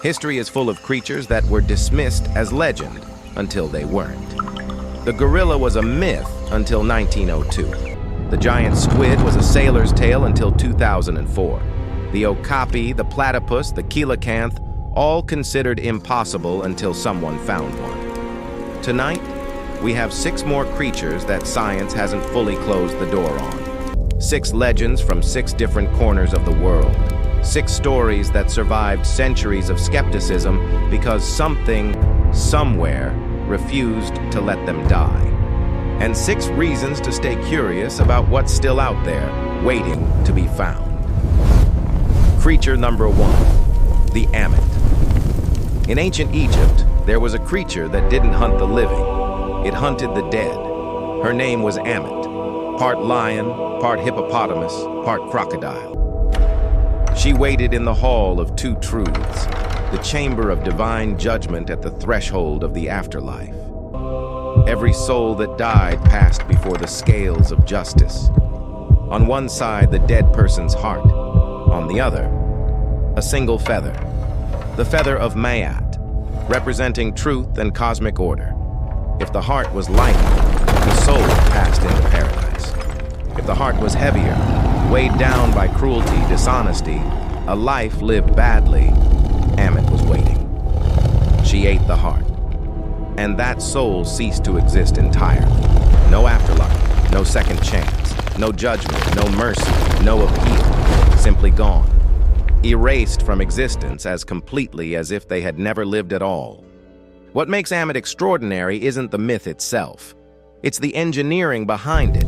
History is full of creatures that were dismissed as legend until they weren't. The gorilla was a myth until 1902. The giant squid was a sailor's tale until 2004. The okapi, the platypus, the coelacanth, all considered impossible until someone found one. Tonight, we have 6 more creatures that science hasn't fully closed the door on. 6 legends from 6 different corners of the world. 6 stories that survived centuries of skepticism because something, somewhere, refused to let them die. And 6 reasons to stay curious about what's still out there, waiting to be found. Creature number 1, the Ammit. In ancient Egypt, there was a creature that didn't hunt the living. It hunted the dead. Her name was Ammit, part lion, part hippopotamus, part crocodile. She waited in the hall of 2 truths, the chamber of divine judgment at the threshold of the afterlife. Every soul that died passed before the scales of justice. On one side, the dead person's heart. On the other, a single feather, the feather of Mayat, representing truth and cosmic order. If the heart was lighter, the soul passed into paradise. If the heart was heavier, weighed down by cruelty, dishonesty, a life lived badly, Ammit was waiting. She ate the heart, and that soul ceased to exist entirely. No afterlife, no second chance, no judgment, no mercy, no appeal, simply gone. Erased from existence as completely as if they had never lived at all. What makes Ammit extraordinary isn't the myth itself. It's the engineering behind it.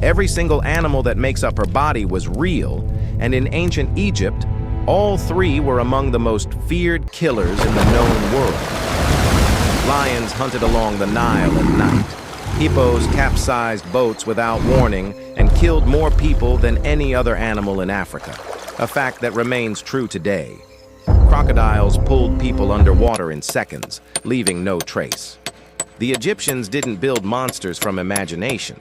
Every single animal that makes up her body was real, and in ancient Egypt, all 3 were among the most feared killers in the known world. Lions hunted along the Nile at night. Hippos capsized boats without warning and killed more people than any other animal in Africa, a fact that remains true today. Crocodiles pulled people underwater in seconds, leaving no trace. The Egyptians didn't build monsters from imagination.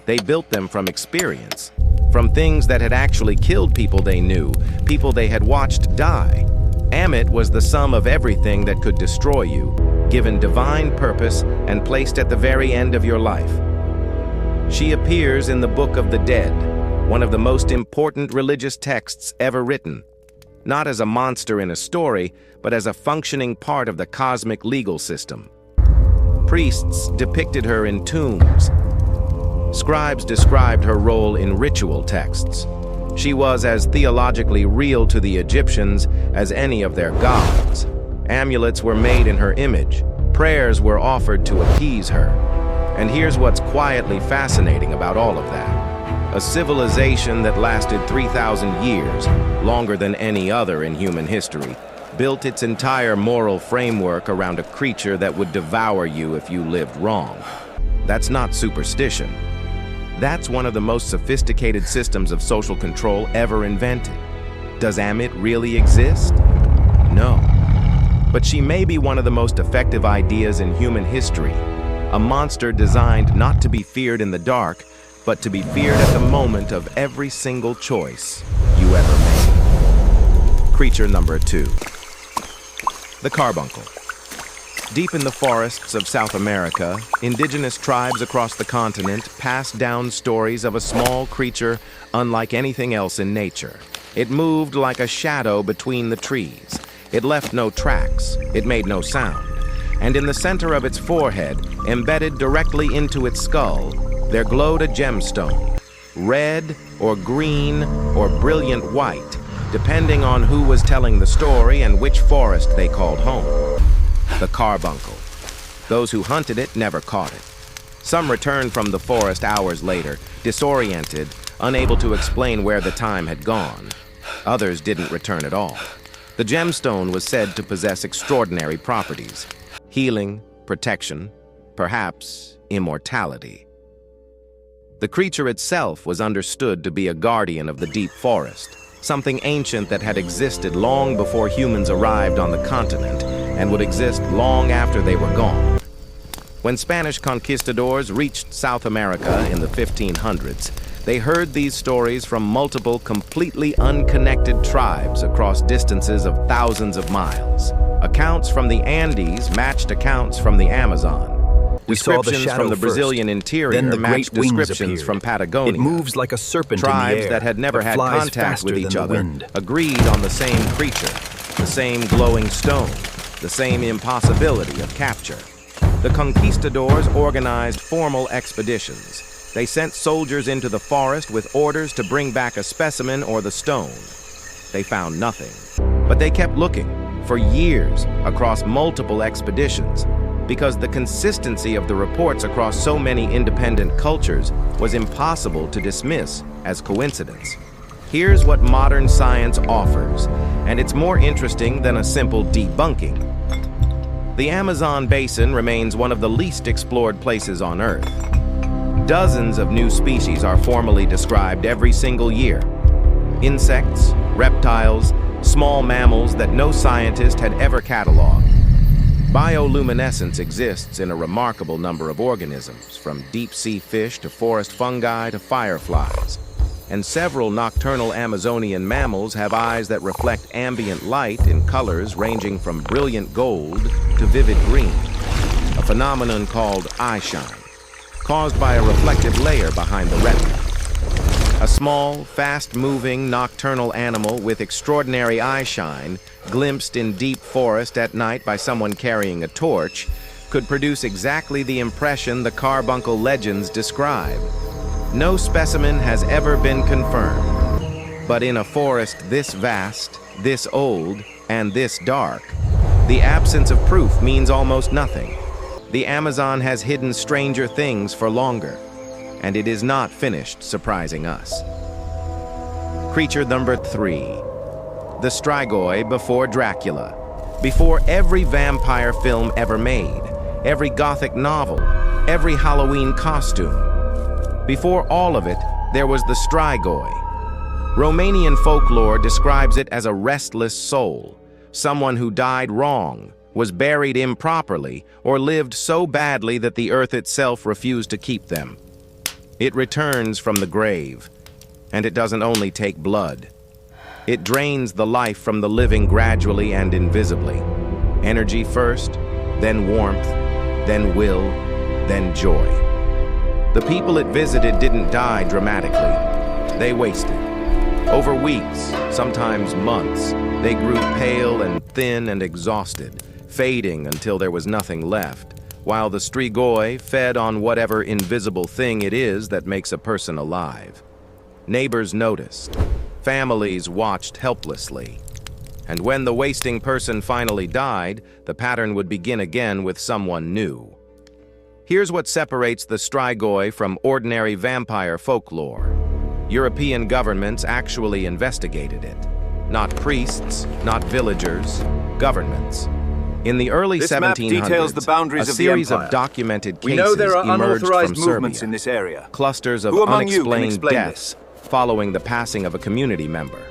They built them from experience, from things that had actually killed people they knew, people they had watched die. Ammit was the sum of everything that could destroy you, given divine purpose and placed at the very end of your life. She appears in the Book of the Dead, one of the most important religious texts ever written, not as a monster in a story, but as a functioning part of the cosmic legal system. Priests depicted her in tombs. Scribes described her role in ritual texts. She was as theologically real to the Egyptians as any of their gods. Amulets were made in her image. Prayers were offered to appease her. And here's what's quietly fascinating about all of that. A civilization that lasted 3,000 years, longer than any other in human history, built its entire moral framework around a creature that would devour you if you lived wrong. That's not superstition. That's one of the most sophisticated systems of social control ever invented. Does Ammit really exist? No. But she may be one of the most effective ideas in human history. A monster designed not to be feared in the dark, but to be feared at the moment of every single choice you ever made. Creature number 2. The carbuncle. Deep in the forests of South America, indigenous tribes across the continent passed down stories of a small creature unlike anything else in nature. It moved like a shadow between the trees. It left no tracks. It made no sound. And in the center of its forehead, embedded directly into its skull, there glowed a gemstone, red or green or brilliant white, depending on who was telling the story and which forest they called home. The carbuncle. Those who hunted it never caught it. Some returned from the forest hours later, disoriented, unable to explain where the time had gone. Others didn't return at all. The gemstone was said to possess extraordinary properties: healing, protection, perhaps immortality. The creature itself was understood to be a guardian of the deep forest, something ancient that had existed long before humans arrived on the continent and would exist long after they were gone. When Spanish conquistadors reached South America in the 1500s, They heard these stories from multiple completely unconnected tribes across distances of thousands of miles. Accounts from the Andes matched accounts from the Amazon. Descriptions from the Brazilian interior matched descriptions from Patagonia. It moves like a serpent Tribes in the air, that had never had flies contact with faster each than the other wind. agreed on the same creature, the same glowing stone, the same impossibility of capture. The conquistadors organized formal expeditions. They sent soldiers into the forest with orders to bring back a specimen or the stone. They found nothing, but they kept looking for years across multiple expeditions, because the consistency of the reports across so many independent cultures was impossible to dismiss as coincidence. Here's what modern science offers, and it's more interesting than a simple debunking. The Amazon basin remains one of the least explored places on Earth. Dozens of new species are formally described every single year. Insects, reptiles, small mammals that no scientist had ever cataloged. Bioluminescence exists in a remarkable number of organisms, from deep-sea fish to forest fungi to fireflies. And several nocturnal Amazonian mammals have eyes that reflect ambient light in colors ranging from brilliant gold to vivid green, a phenomenon called eye shine, caused by a reflective layer behind the retina. A small, fast-moving nocturnal animal with extraordinary eye shine, glimpsed in deep forest at night by someone carrying a torch, could produce exactly the impression the carbuncle legends describe. No specimen has ever been confirmed, but in a forest this vast, this old, and this dark, the absence of proof means almost nothing. The Amazon has hidden stranger things for longer, and it is not finished surprising us. Creature number 3. The Strigoi before Dracula. Before every vampire film ever made, every gothic novel, every Halloween costume. Before all of it, there was the Strigoi. Romanian folklore describes it as a restless soul, someone who died wrong, was buried improperly, or lived so badly that the earth itself refused to keep them. It returns from the grave, and it doesn't only take blood. It drains the life from the living gradually and invisibly. Energy first, then warmth, then will, then joy. The people it visited didn't die dramatically. They wasted. Over weeks, sometimes months, they grew pale and thin and exhausted, fading until there was nothing left, while the Strigoi fed on whatever invisible thing it is that makes a person alive. Neighbors noticed. Families watched helplessly. And when the wasting person finally died, the pattern would begin again with someone new. Here's what separates the Strigoi from ordinary vampire folklore. European governments actually investigated it. Not priests, not villagers, governments. In the early 1700s, a series of documented cases emerged from Serbia, in this area. clusters of unexplained deaths following the passing of a community member.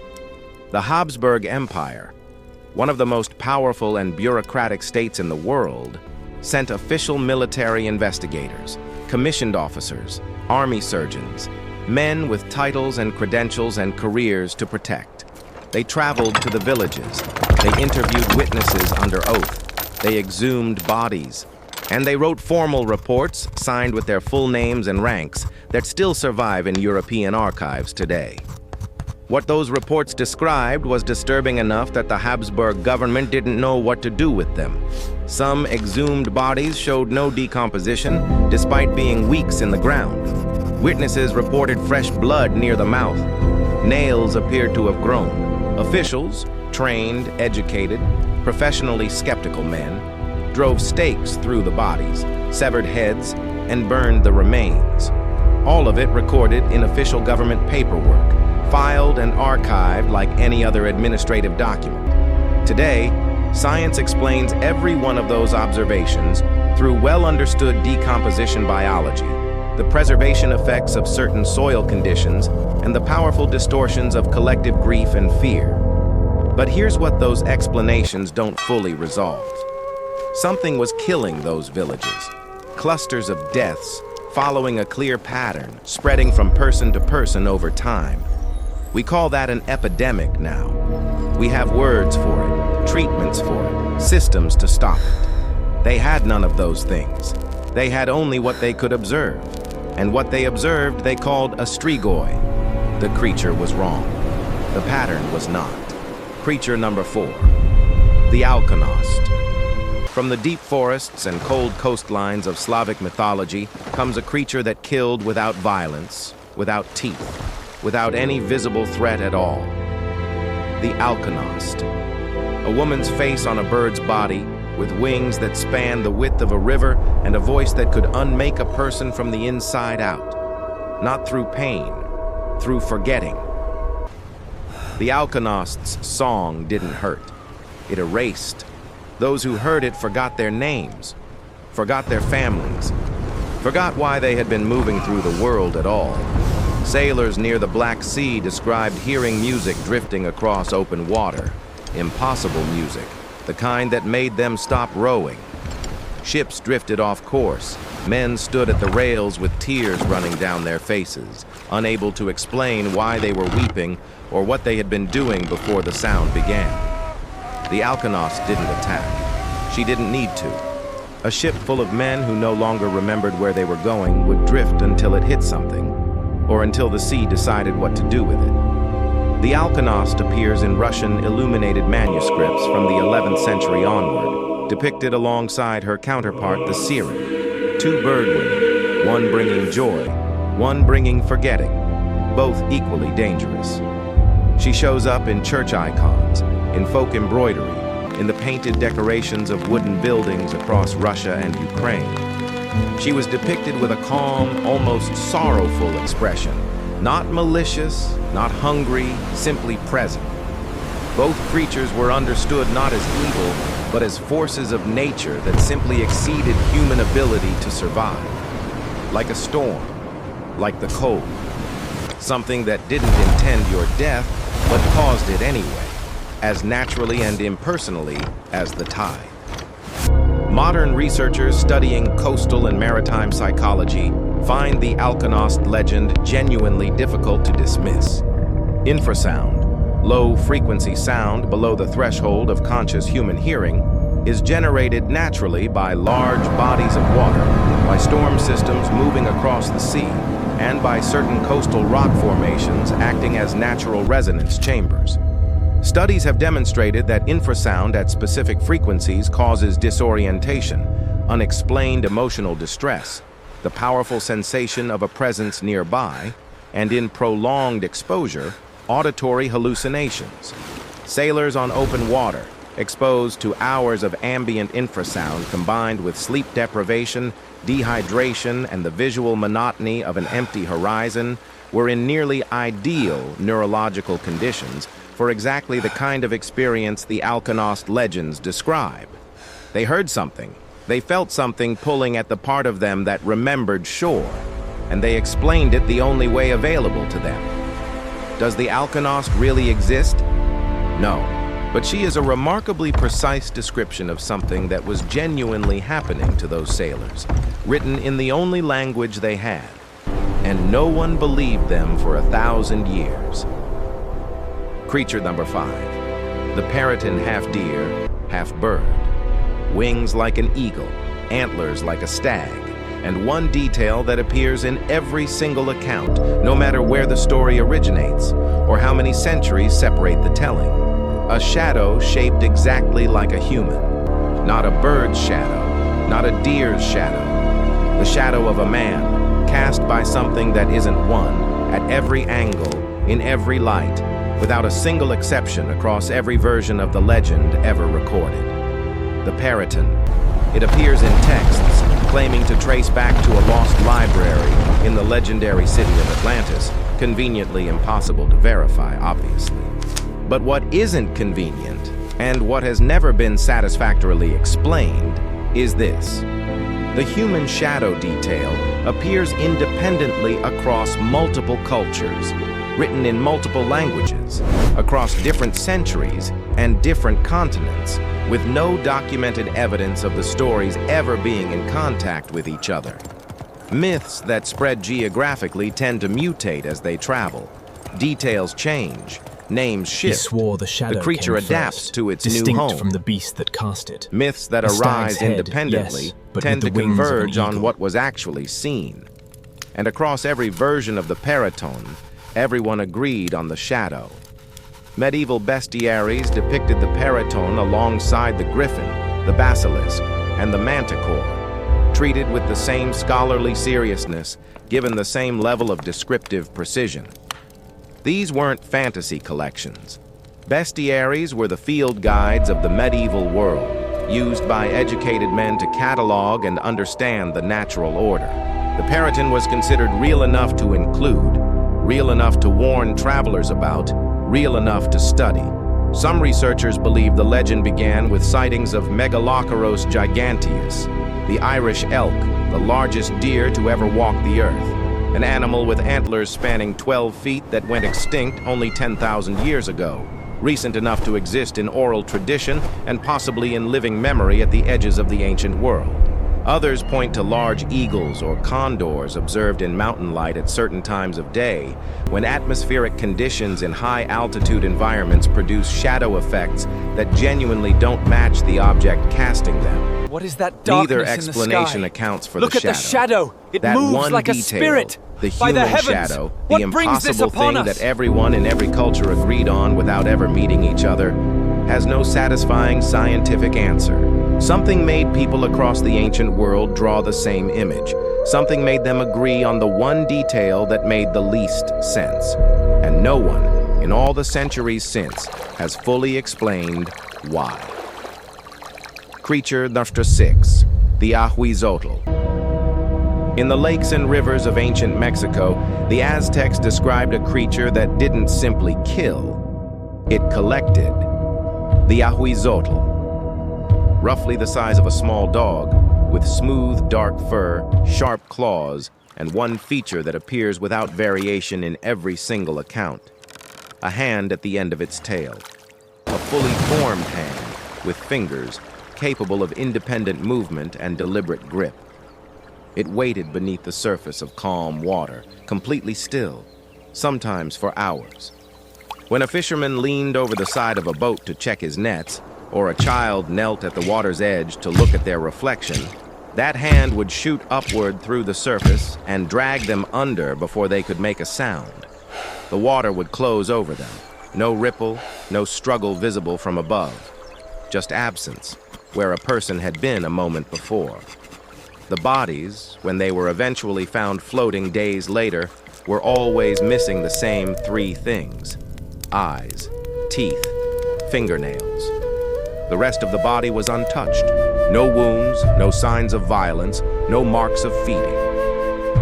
The Habsburg Empire, one of the most powerful and bureaucratic states in the world, sent official military investigators, commissioned officers, army surgeons, men with titles and credentials and careers to protect. They traveled to the villages. They interviewed witnesses under oath. They exhumed bodies. And they wrote formal reports, signed with their full names and ranks, that still survive in European archives today. What those reports described was disturbing enough that the Habsburg government didn't know what to do with them. Some exhumed bodies showed no decomposition, despite being weeks in the ground. Witnesses reported fresh blood near the mouth. Nails appeared to have grown. Officials, trained, educated, professionally skeptical men, drove stakes through the bodies, severed heads, and burned the remains. All of it recorded in official government paperwork, filed and archived like any other administrative document. Today, science explains every one of those observations through well-understood decomposition biology, the preservation effects of certain soil conditions, and the powerful distortions of collective grief and fear. But here's what those explanations don't fully resolve. Something was killing those villages. Clusters of deaths, following a clear pattern, spreading from person to person over time. We call that an epidemic now. We have words for it, treatments for it, systems to stop it. They had none of those things. They had only what they could observe. And what they observed they called a strigoi. The creature was wrong. The pattern was not. Creature number 4. The Alkonost. From the deep forests and cold coastlines of Slavic mythology comes a creature that killed without violence, without teeth, without any visible threat at all. The Alkonost. A woman's face on a bird's body, with wings that span the width of a river and a voice that could unmake a person from the inside out. Not through pain, through forgetting. The Alkonost's song didn't hurt. It erased. Those who heard it forgot their names, forgot their families, forgot why they had been moving through the world at all. Sailors near the Black Sea described hearing music drifting across open water. Impossible music, the kind that made them stop rowing. Ships drifted off course. Men stood at the rails with tears running down their faces, unable to explain why they were weeping or what they had been doing before the sound began. The Alkonost didn't attack. She didn't need to. A ship full of men who no longer remembered where they were going would drift until it hit something, or until the sea decided what to do with it. The Alkonost appears in Russian illuminated manuscripts from the 11th century onward, depicted alongside her counterpart, the Siren. 2 bird women, one bringing joy, one bringing forgetting, both equally dangerous. She shows up in church icons, in folk embroidery, in the painted decorations of wooden buildings across Russia and Ukraine. She was depicted with a calm, almost sorrowful expression, not malicious, not hungry, simply present. Both creatures were understood not as evil, but as forces of nature that simply exceeded human ability to survive. Like a storm, like the cold. Something that didn't intend your death, but caused it anyway, as naturally and impersonally as the tide. Modern researchers studying coastal and maritime psychology find the Alkonost legend genuinely difficult to dismiss. Infrasound, low-frequency sound below the threshold of conscious human hearing, is generated naturally by large bodies of water, by storm systems moving across the sea, and by certain coastal rock formations acting as natural resonance chambers. Studies have demonstrated that infrasound at specific frequencies causes disorientation, unexplained emotional distress, the powerful sensation of a presence nearby, and in prolonged exposure, auditory hallucinations. Sailors on open water, exposed to hours of ambient infrasound combined with sleep deprivation, dehydration, and the visual monotony of an empty horizon, were in nearly ideal neurological conditions for exactly the kind of experience the Alkonost legends describe. They heard something. They felt something pulling at the part of them that remembered shore, and they explained it the only way available to them. Does the Alkonost really exist? No, but she is a remarkably precise description of something that was genuinely happening to those sailors, written in the only language they had, and no one believed them for 1,000 years. Creature number 5, the Peryton half-deer, half-bird. Wings like an eagle, antlers like a stag, and one detail that appears in every single account, no matter where the story originates, or how many centuries separate the telling. A shadow shaped exactly like a human. Not a bird's shadow, not a deer's shadow. The shadow of a man, cast by something that isn't one, at every angle, in every light, without a single exception across every version of the legend ever recorded. The Peryton. It appears in texts claiming to trace back to a lost library in the legendary city of Atlantis, conveniently impossible to verify, obviously. But what isn't convenient, and what has never been satisfactorily explained, is this. The human shadow detail appears independently across multiple cultures, written in multiple languages, across different centuries and different continents, with no documented evidence of the stories ever being in contact with each other. Myths that spread geographically tend to mutate as they travel. Details change, names shift. He swore the shadow The creature came adapts first, to its new distinct home. from the beast that cast it. Myths that A stag's arise head, independently yes, but tend to with the wings of an converge on eagle. what was actually seen. And across every version of the paratone, everyone agreed on the shadow. Medieval bestiaries depicted the paratone alongside the griffin, the basilisk, and the manticore, treated with the same scholarly seriousness, given the same level of descriptive precision. These weren't fantasy collections. Bestiaries were the field guides of the medieval world, used by educated men to catalog and understand the natural order. The paratone was considered real enough to include, real enough to warn travelers about, real enough to study. Some researchers believe the legend began with sightings of Megaloceros giganteus, the Irish elk, the largest deer to ever walk the earth, an animal with antlers spanning 12 feet that went extinct only 10,000 years ago, recent enough to exist in oral tradition and possibly in living memory at the edges of the ancient world. Others point to large eagles or condors observed in mountain light at certain times of day, when atmospheric conditions in high-altitude environments produce shadow effects that genuinely don't match the object casting them. What is that darkness Neither in the explanation sky? accounts for Look the at the shadow. It that moves one like a detail, spirit. the By human the heavens, shadow, what the brings this impossible upon thing us? that everyone in every culture agreed on without ever meeting each other, has no satisfying scientific answer. Something made people across the ancient world draw the same image. Something made them agree on the one detail that made the least sense. And no one, in all the centuries since, has fully explained why. Creature number 6, the Ahuizotl. In the lakes and rivers of ancient Mexico, the Aztecs described a creature that didn't simply kill, it collected. The Ahuizotl. Roughly the size of a small dog, with smooth, dark fur, sharp claws, and one feature that appears without variation in every single account. A hand at the end of its tail. A fully formed hand, with fingers, capable of independent movement and deliberate grip. It waited beneath the surface of calm water, completely still, sometimes for hours. When a fisherman leaned over the side of a boat to check his nets, or a child knelt at the water's edge to look at their reflection, that hand would shoot upward through the surface and drag them under before they could make a sound. The water would close over them. No ripple, no struggle visible from above. Just absence, where a person had been a moment before. The bodies, when they were eventually found floating days later, were always missing the same 3 things: eyes, teeth, fingernails. The rest of the body was untouched. No wounds, no signs of violence, no marks of feeding.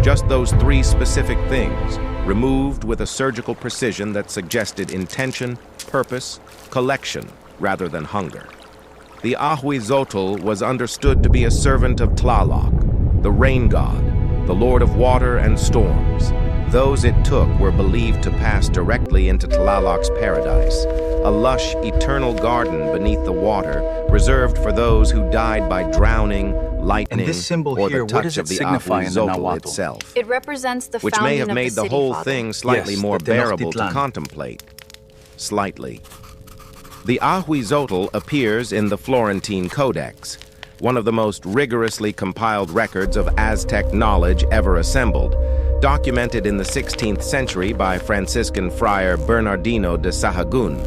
Just those 3 specific things, removed with a surgical precision that suggested intention, purpose, collection, rather than hunger. The Ahuizotl was understood to be a servant of Tlaloc, the rain god, the lord of water and storms. Those it took were believed to pass directly into Tlaloc's paradise, a lush, eternal garden beneath the water, reserved for those who died by drowning, lightning, And this symbol or here, the what touch does of it the signify in the Ahuizotl Nahuatl? itself, It represents the which founding may have of made the city, whole Father. thing slightly Yes, more the bearable to Tenochtitlan. contemplate. Slightly. The Ahuizotl appears in the Florentine Codex, one of the most rigorously compiled records of Aztec knowledge ever assembled, documented in the 16th century by Franciscan friar Bernardino de Sahagún,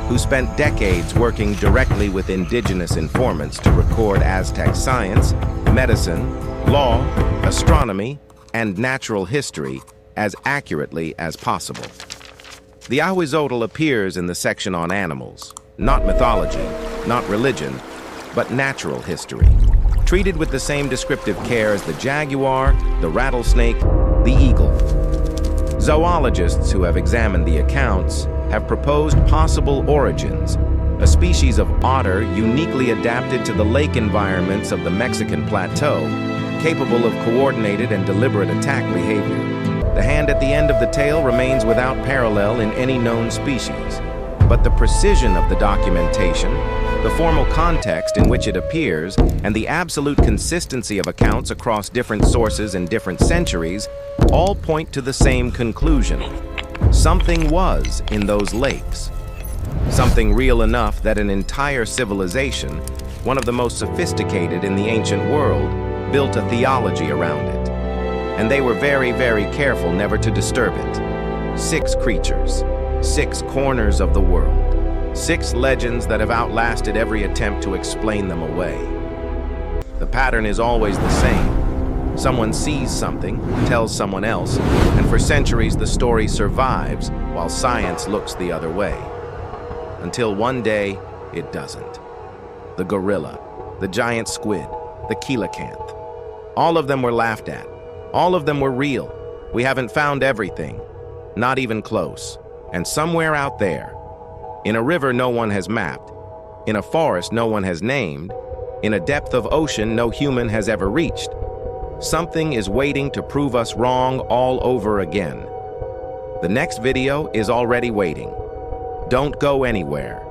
who spent decades working directly with indigenous informants to record Aztec science, medicine, law, astronomy, and natural history as accurately as possible. The Ahuizotl appears in the section on animals, not mythology, not religion, but natural history, treated with the same descriptive care as the jaguar, the rattlesnake, the eagle. Zoologists who have examined the accounts have proposed possible origins: a species of otter uniquely adapted to the lake environments of the Mexican plateau, capable of coordinated and deliberate attack behavior. The hand at the end of the tail remains without parallel in any known species. but the precision of the documentation, the formal context in which it appears, and the absolute consistency of accounts across different sources in different centuries all point to the same conclusion. Something was in those lakes. Something real enough that an entire civilization, one of the most sophisticated in the ancient world, built a theology around it. And they were very, very careful never to disturb it. 6 creatures, 6 corners of the world, 6 legends that have outlasted every attempt to explain them away. The pattern is always the same. Someone sees something, tells someone else, and for centuries the story survives while science looks the other way. Until one day, it doesn't. The gorilla, the giant squid, the coelacanth. All of them were laughed at. All of them were real. We haven't found everything, not even close. And somewhere out there, in a river no one has mapped, in a forest no one has named, in a depth of ocean no human has ever reached, something is waiting to prove us wrong all over again. The next video is already waiting. Don't go anywhere.